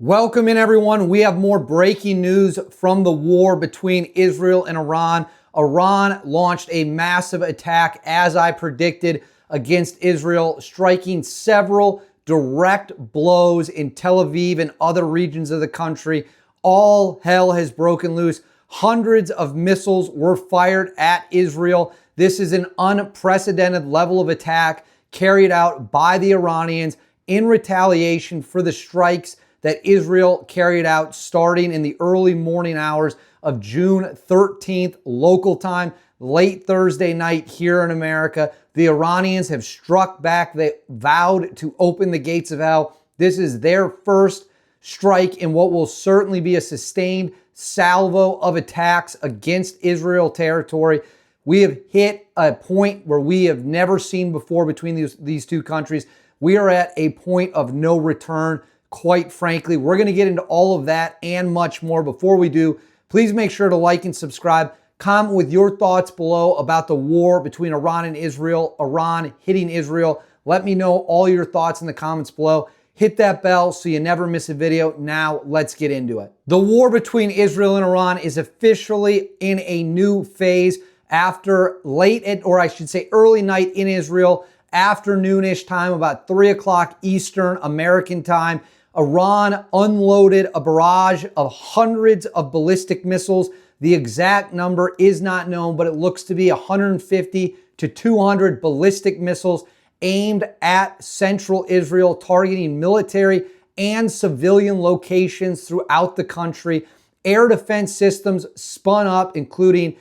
Welcome in, everyone. We have more breaking news from the war between Israel and Iran. Iran launched a massive attack, as I predicted, against Israel, striking several direct blows in Tel Aviv and other regions of the country. All hell has broken loose. Hundreds of missiles were fired at Israel. This is an unprecedented level of attack carried out by the Iranians in retaliation for the strikes that Israel carried out starting in the early morning hours of June 13th, local time, late Thursday night here in America. The Iranians have struck back. They vowed to open the gates of hell. This is their first strike in what will certainly be a sustained salvo of attacks against Israel territory. We have hit a point where we have never seen before between these two countries. We are at a point of no return. Quite frankly, we're going to get into all of that and much more. Before we do, please make sure to like and subscribe. Comment with your thoughts below about the war between Iran and Israel, Iran hitting Israel. Let me know all your thoughts in the comments below. Hit that bell so you never miss a video. Now, let's get into it. The war between Israel and Iran is officially in a new phase after early night in Israel, afternoonish time, about 3 o'clock Eastern American time. Iran unloaded a barrage of hundreds of ballistic missiles. The exact number is not known, but it looks to be 150 to 200 ballistic missiles aimed at central Israel, targeting military and civilian locations throughout the country. Air defense systems spun up, including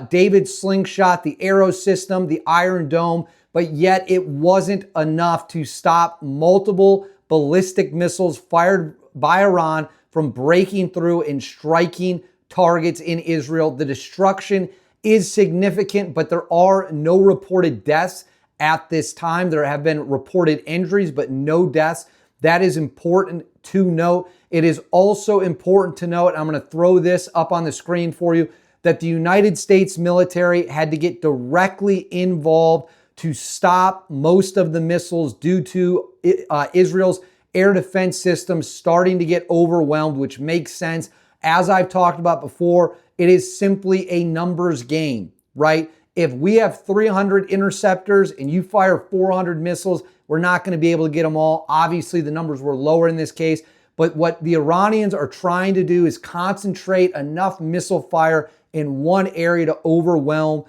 David Slingshot, the Arrow system, the Iron Dome, but yet it wasn't enough to stop multiple ballistic missiles fired by Iran from breaking through and striking targets in Israel. The destruction is significant, but there are no reported deaths at this time. There have been reported injuries, but no deaths. That is important to note. It is also important to note, I'm going to throw this up on the screen for you, that the United States military had to get directly involved to stop most of the missiles due to Israel's air defense systems starting to get overwhelmed, which makes sense. As I've talked about before, it is simply a numbers game, right? If we have 300 interceptors and you fire 400 missiles, we're not going to be able to get them all. Obviously, the numbers were lower in this case, but what the Iranians are trying to do is concentrate enough missile fire in one area to overwhelm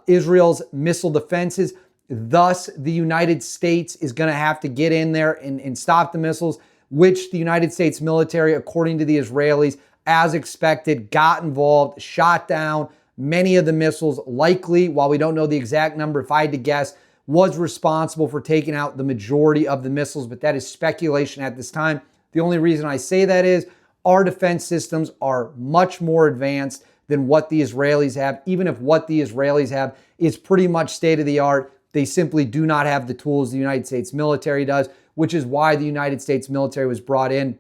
Israel's missile defenses. Thus, the United States is going to have to get in there and stop the missiles, which the United States military, according to the Israelis, as expected, got involved, shot down many of the missiles. Likely, while we don't know the exact number, if I had to guess, was responsible for taking out the majority of the missiles, but that is speculation at this time. The only reason I say that is our defense systems are much more advanced than what the Israelis have. Even if what the Israelis have is pretty much state of the art, they simply do not have the tools the United States military does, which is why the United States military was brought in.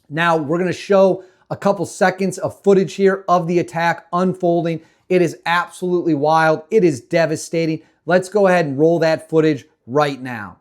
Now, we're going to show a couple seconds of footage here of the attack unfolding. It is absolutely wild. It is devastating. Let's go ahead and roll that footage right now.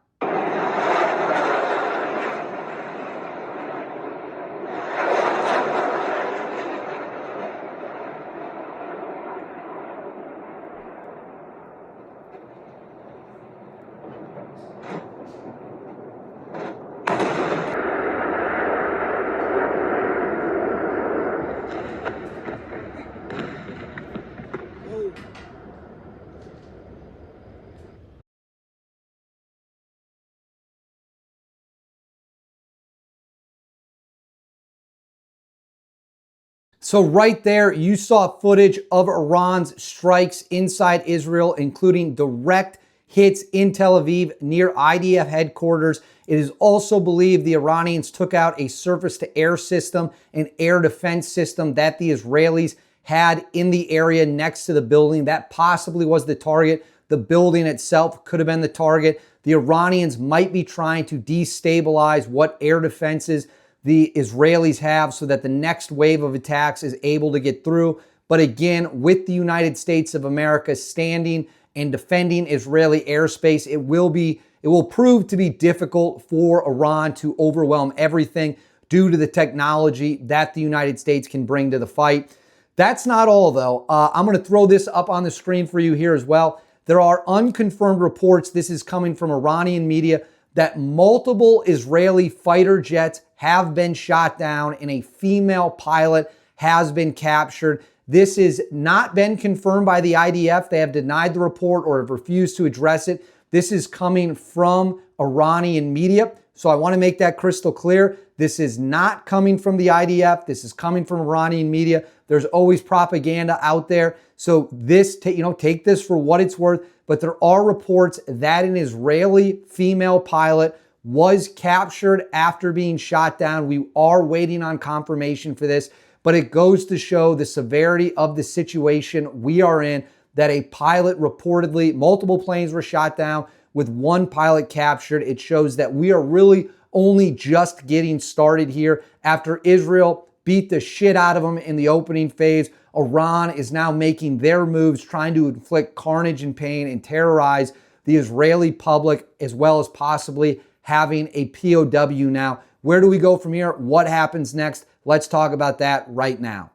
So right there, you saw footage of Iran's strikes inside Israel, including direct hits in Tel Aviv near IDF headquarters. It is also believed the Iranians took out a surface-to-air system, an air defense system that the Israelis had in the area next to the building. That possibly was the target. The building itself could have been the target. The Iranians might be trying to destabilize what air defenses the Israelis have so that the next wave of attacks is able to get through. But again, with the United States of America standing and defending Israeli airspace, it will prove to be difficult for Iran to overwhelm everything. due to the technology that the United States can bring to the fight. That's not all, though. I'm going to throw this up on the screen for you here as well. There are unconfirmed reports, this is coming from Iranian media, that multiple Israeli fighter jets have been shot down and a female pilot has been captured. This has not been confirmed by the IDF. They have denied the report or have refused to address it. This is coming from Iranian media. So I want to make that crystal clear. This is not coming from the IDF. This is coming from Iranian media. There's always propaganda out there. So this, take this for what it's worth. But there are reports that an Israeli female pilot was captured after being shot down. We are waiting on confirmation for this, but it goes to show the severity of the situation we are in, that a pilot reportedly, multiple planes were shot down with one pilot captured. It shows that we are really only just getting started here. After Israel beat the shit out of them in the opening phase, Iran is now making their moves, trying to inflict carnage and pain and terrorize the Israeli public, as well as possibly having a POW now. Where do we go from here? What happens next? Let's talk about that right now.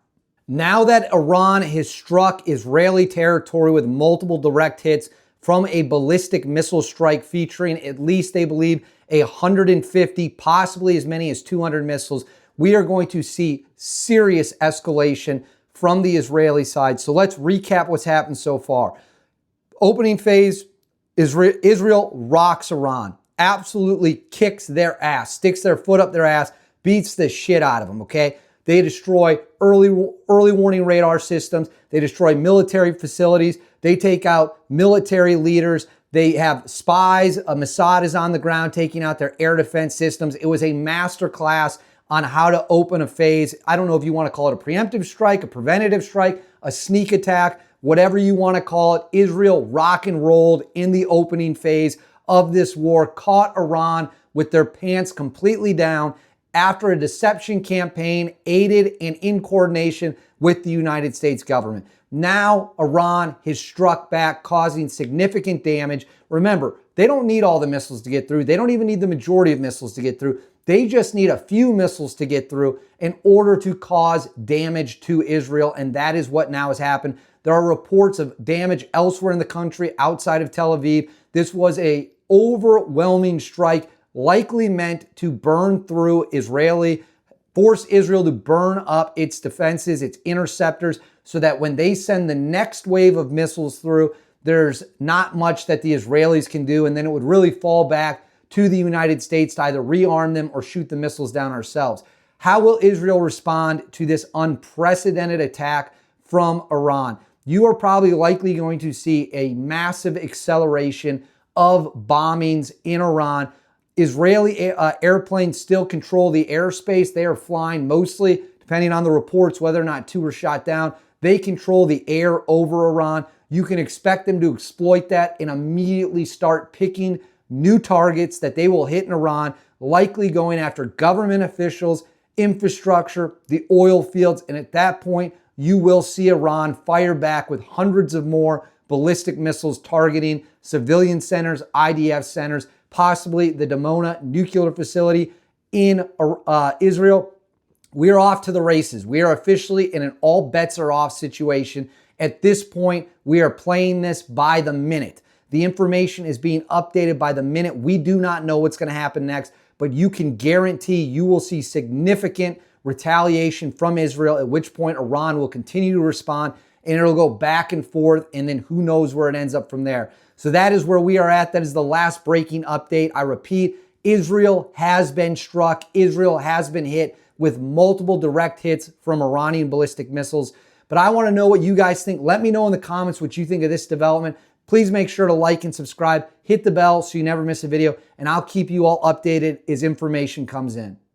Now that Iran has struck Israeli territory with multiple direct hits from a ballistic missile strike featuring at least, they believe, 150, possibly as many as 200 missiles, we are going to see serious escalation from the Israeli side. So let's recap what's happened so far. Opening phase, Israel rocks Iran, absolutely kicks their ass, sticks their foot up their ass, beats the shit out of them, okay? They destroy early warning radar systems. They destroy military facilities. They take out military leaders. They have spies. Mossad is on the ground taking out their air defense systems. It was a masterclass on how to open a phase. I don't know if you want to call it a preemptive strike, a preventative strike, a sneak attack, whatever you want to call it. Israel rock and rolled in the opening phase of this war, caught Iran with their pants completely down after a deception campaign aided and in coordination with the United States government. Now Iran has struck back, causing significant damage. Remember, they don't need all the missiles to get through. They don't even need the majority of missiles to get through. They just need a few missiles to get through in order to cause damage to Israel, and that is what now has happened. There are reports of damage elsewhere in the country outside of Tel Aviv. This was an overwhelming strike, likely meant to burn through force Israel to burn up its defenses, its interceptors, so that when they send the next wave of missiles through, there's not much that the Israelis can do, and then it would really fall back to the United States to either rearm them or shoot the missiles down ourselves. How will Israel respond to this unprecedented attack from Iran? You are probably likely going to see a massive acceleration of bombings in Iran. Israeli airplanes still control the airspace. They are flying mostly, depending on the reports, whether or not two were shot down. They control the air over Iran. You can expect them to exploit that and immediately start picking new targets that they will hit in Iran, likely going after government officials, infrastructure, the oil fields. And at that point, you will see Iran fire back with hundreds of more ballistic missiles targeting civilian centers, IDF centers, possibly the Dimona nuclear facility in Israel. We are off to the races. We are officially in an all bets are off situation. At this point, we are playing this by the minute. The information is being updated by the minute. We do not know what's going to happen next, but you can guarantee you will see significant retaliation from Israel, at which point Iran will continue to respond, and it'll go back and forth, and then who knows where it ends up from there. So that is where we are at. That is the last breaking update. I repeat, Israel has been struck. Israel has been hit with multiple direct hits from Iranian ballistic missiles. But I want to know what you guys think. Let me know in the comments what you think of this development. Please make sure to like and subscribe. Hit the bell so you never miss a video, and I'll keep you all updated as information comes in.